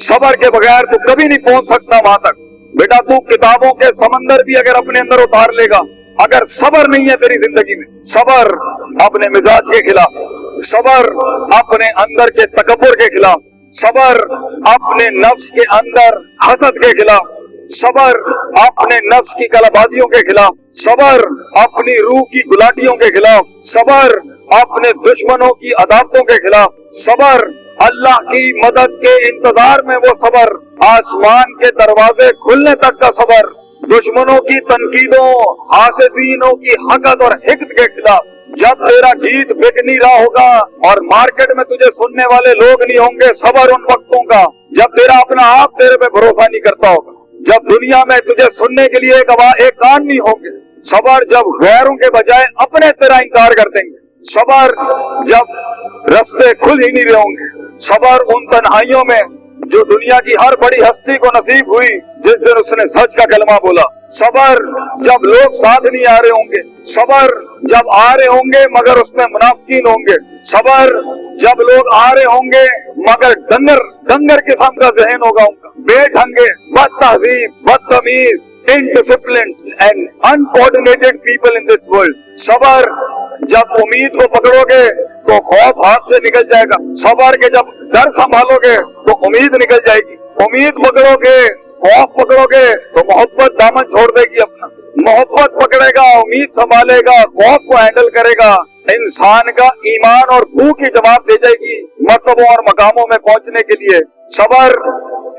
सबर के बगैर तू कभी नहीं पहुंच सकता वहां तक। बेटा तू किताबों के समंदर भी अगर अपने अंदर उतार लेगा, अगर सबर नहीं है तेरी जिंदगी में, सबर अपने मिजाज के खिलाफ, सबर अपने अंदर के तकब्बुर के खिलाफ, सबर अपने नफ्स के अंदर हसद के खिलाफ, सबर अपने नफ्स की कलाबाजियों के खिलाफ, सबर अपनी रूह की गुलाटियों के खिलाफ, सबर अपने दुश्मनों की अदावतों के खिलाफ, सबर अल्लाह की मदद के इंतजार में वो सबर, आसमान के दरवाजे खुलने तक का सबर, दुश्मनों की तनकीदों, हासिदीनों की हकद और हिकद के खिलाफ। जब तेरा गीत बिक नहीं रहा होगा और मार्केट में तुझे सुनने वाले लोग नहीं होंगे, सबर उन वक्तों का जब तेरा अपना आप तेरे पे भरोसा नहीं करता होगा, जब दुनिया में तुझे सुनने के लिए एक कान नहीं होंगे, सबर जब गैरों के बजाय अपने तेरा इंकार कर देंगे, सबर जब रास्ते खुल ही नहीं रहे होंगे, सबर उन तन्हाइयों में जो दुनिया की हर बड़ी हस्ती को नसीब हुई जिस दिन उसने सच का कलमा बोला, सबर जब लोग साथ नहीं आ रहे होंगे, सबर जब आ रहे होंगे मगर उसमें मुनाफिकीन होंगे, सबर जब लोग आ रहे होंगे मगर डंगर किस्म का जहन होगा उनका, बेढंगे, बदतहजीब, बदतमीज, indisciplined and uncoordinated people in this world. सबर जब उम्मीद को पकड़ोगे तो खौफ हाथ से निकल जाएगा, सबर के जब डर संभालोगे तो उम्मीद निकल जाएगी, उम्मीद पकड़ोगे, खौफ पकड़ोगे तो मोहब्बत दामन छोड़ देगी अपना, मोहब्बत पकड़ेगा, उम्मीद संभालेगा, खौफ को हैंडल करेगा, इंसान का ईमान और भूख की जवाब दे जाएगी मर्तबों और मकामों में पहुंचने के लिए। सबर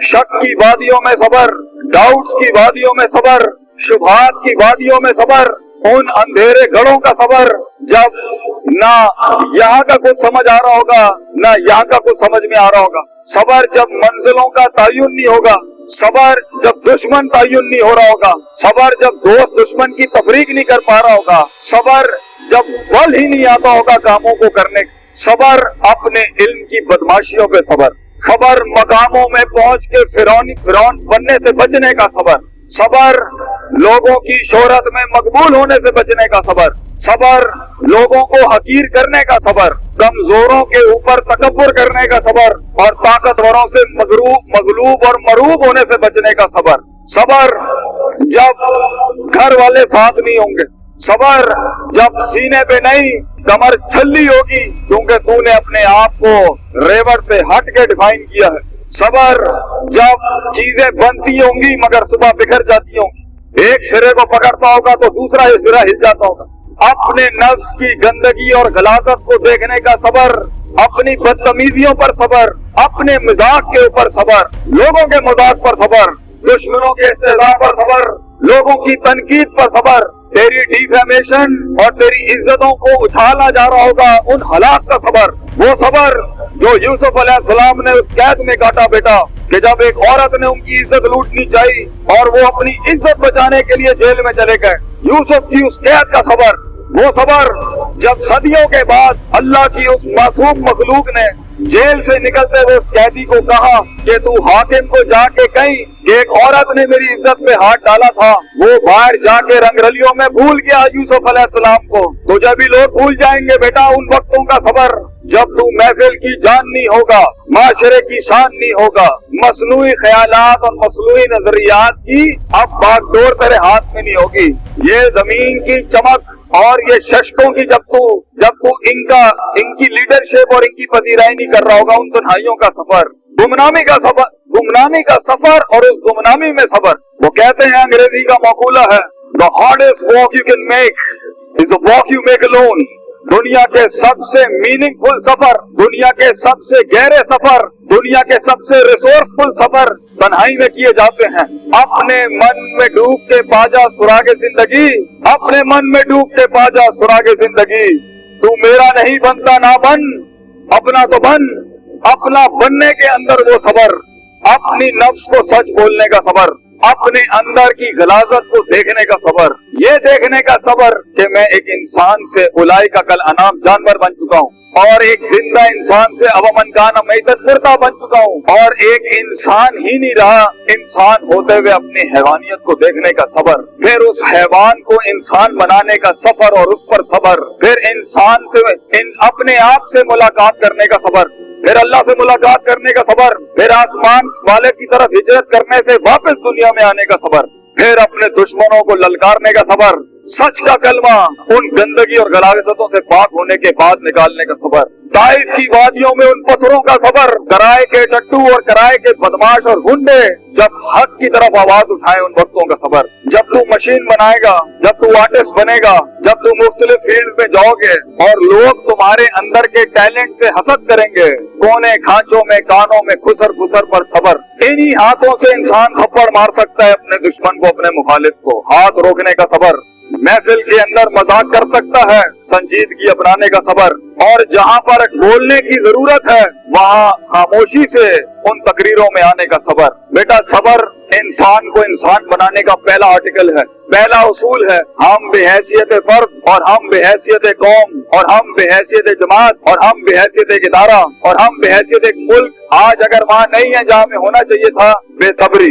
शक की वादियों में सबर, डाउट्स की वादियों में सबर, शुभात की वादियों में सबर, उन अंधेरे गढ़ों का सबर जब ना यहाँ का कुछ समझ आ रहा होगा ना यहाँ का कुछ समझ में आ रहा होगा, सबर जब मंजिलों का तयन नहीं होगा, सबर जब दुश्मन तयन नहीं हो रहा होगा, सबर जब दोस्त दुश्मन की तफरीक नहीं कर पा रहा होगा, सबर जब बल ही नहीं आता होगा कामों को करने, सबर अपने इल्म की बदमाशियों पे सबर, सबर मकामों में पहुंच के फिरौन बनने से बचने का सबर, सबर लोगों की शोहरत में मकबूल होने से बचने का सबर, सबर लोगों को हकीर करने का सबर, कमजोरों के ऊपर तकब्बुर करने का सबर और ताकतवरों से मगलूब और मरूब होने से बचने का सबर, सबर जब घर वाले साथ नहीं होंगे, सबर जब सीने पे नहीं कमर छल्ली होगी क्योंकि तूने अपने आप को रेवड़ से हट के डिफाइन किया है, सबर जब चीजें बनती होंगी मगर सुबह बिखर जाती होंगी, एक सिरे को पकड़ता होगा तो दूसरा ही सिरा हिल जाता होगा, अपने नफ्स की गंदगी और गलाजत को देखने का सबर, अपनी बदतमीजियों पर सबर, अपने मजाक के ऊपर सबर, लोगों के मजाक पर सबर, दुश्मनों के इस्तेज़ा पर सबर, लोगों की तनकीद पर सबर, तेरी डिफेमेशन और तेरी इज्जतों को उछाला जा रहा होगा उन हालात का सबर, वो सबर जो यूसुफ अलैहिस्सलाम ने उस कैद में काटा बेटा कि जब एक औरत ने उनकी इज्जत लूटनी चाहिए और वो अपनी इज्जत बचाने के लिए जेल में चले गए, यूसुफ की उस कैद का सबर, वो सबर जब सदियों के बाद अल्लाह की उस मासूम मखलूक ने जेल से निकलते हुए उस कैदी को कहा कि तू हाकिम को जाके कहीं कि एक औरत ने मेरी इज्जत पे हाथ डाला था, वो बाहर जाके रंगरलियों में भूल गया यूसुफ अलैहिस्सलाम को, तो जब भी लोग भूल जाएंगे बेटा उन वक्तों का सबर जब तू महफिल की जान नहीं होगा, माशरे की शान नहीं होगा, मसनूई ख्यालात और मसनूई नजरियात की अब बागडोर तेरे हाथ में नहीं होगी, ये जमीन की चमक और ये शशकों की जब तू इनकी लीडरशिप और इनकी पजीराई नहीं कर रहा होगा, उन तन्हाइयों का सफर, गुमनामी का सफर और उस गुमनामी में सबर। वो कहते हैं अंग्रेजी का मकूला है, the hardest walk you can make is the walk you make alone. दुनिया के सबसे मीनिंगफुल सफर, दुनिया के सबसे गहरे सफर, दुनिया के सबसे रिसोर्सफुल सफर तन्हाई में किए जाते हैं। अपने मन में डूब के पाजा सुरागे जिंदगी, अपने मन में डूब के पाजा सुरागे जिंदगी, तू मेरा नहीं बनता ना बन, अपना तो बन, अपना बनने के अंदर वो सबर, अपनी नफ्स को सच बोलने का सबर, अपने अंदर की गलाजत को देखने का सबर, ये देखने का सबर कि मैं एक इंसान से उलाई का कल अनाम जानवर बन चुका हूँ और एक जिंदा इंसान से अवमन काना मैतत मुर्दा बन चुका हूँ और एक इंसान ही नहीं रहा, इंसान होते हुए अपनी हैवानियत को देखने का सबर, फिर उस हैवान को इंसान बनाने का सफर और उस पर सबर, फिर इंसान से अपने आप से मुलाकात करने का सबर, फिर अल्लाह से मुलाकात करने का सबर, फिर आसमान वाले की तरफ हिजरत करने से वापस दुनिया में आने का सबर, फिर अपने दुश्मनों को ललकारने का सबर, सच का कलमा उन गंदगी और गलाजतों से पाक होने के बाद निकालने का सबर, ताइफ की वादियों में उन पत्थरों का सबर, कराए के टट्टू और कराए के बदमाश और गुंडे जब हक की तरफ आवाज उठाए उन वक्तों का सबर, जब तू मशीन बनाएगा, जब तू आर्टिस्ट बनेगा, जब तू मुख्तलिफ फील्ड में जाओगे और लोग तुम्हारे अंदर के टैलेंट से हसद करेंगे, कोने खांचों में कानों में खुसर खुसर पर सबर। इन्हीं हाथों से इंसान थप्पड़ मार सकता है अपने दुश्मन को, अपने मुखालिफ को, हाथ रोकने का सबर। महफिल के अंदर मजाक कर सकता है, संजीदगी अपनाने का सबर, और जहाँ पर बोलने की जरूरत है वहाँ खामोशी से उन तकरीरों में आने का सबर। बेटा सबर इंसान को इंसान बनाने का पहला आर्टिकल है, पहला उसूल है। हम बेहैसियत फर्द और हम बेहैसियत कौम और हम बेहैसियत जमात और हम बेहैसियत इदारा और हम बेहैसियत एक मुल्क आज अगर वहाँ नहीं है जहाँ में होना चाहिए था, बेसब्री